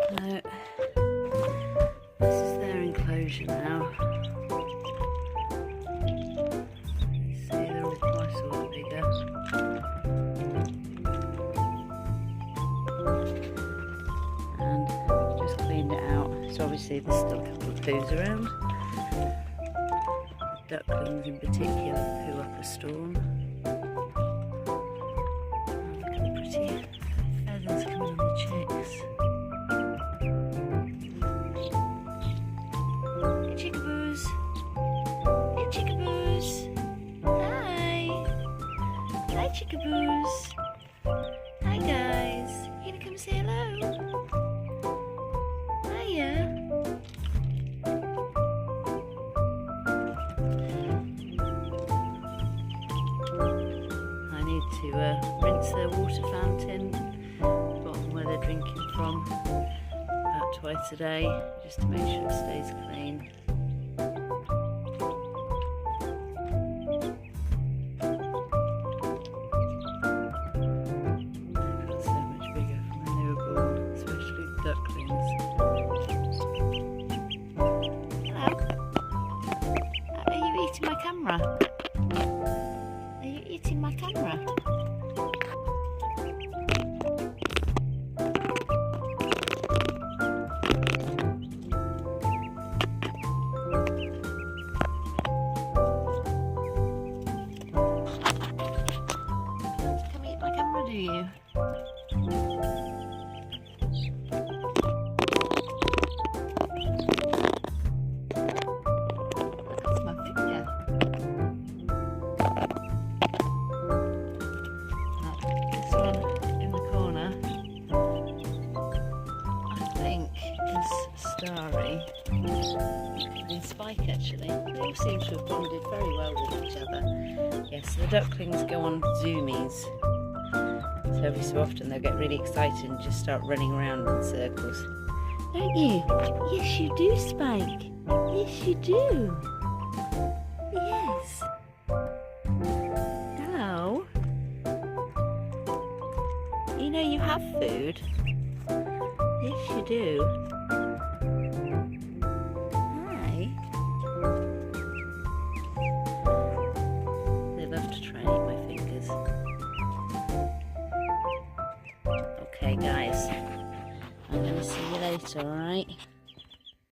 So this is their enclosure now. You see they're all quite a lot bigger. And just cleaned it out. So obviously there's still a couple of poos around. Ducklings in particular poo up a storm. Oh, look at the pretty feathers coming on the chicks. Hey chickaboos! Hey chickaboos! Hi! Hi chickaboos! Hi guys! You gonna come say hello? Hiya! To rinse their water fountain, bottom where they're drinking from, about twice a day, just to make sure it stays clean. They've got so much bigger from when they were born, especially the ducklings. Hello? Are you eating my camera? Are you eating my camera? Come eat my camera, do you? That's my finger. This one in the corner, I think, is Starry. And Spike actually. They all seem to have bonded very well with each other. Yes, the ducklings go on zoomies. So every so often they'll get really excited and just start running around in circles. Don't you? Yes you do, Spike. Yes you do. Yes. Hello. You know you have food. Yes you do. Hi. They love to try and eat my fingers. Okay guys, I'm going to see you later, alright?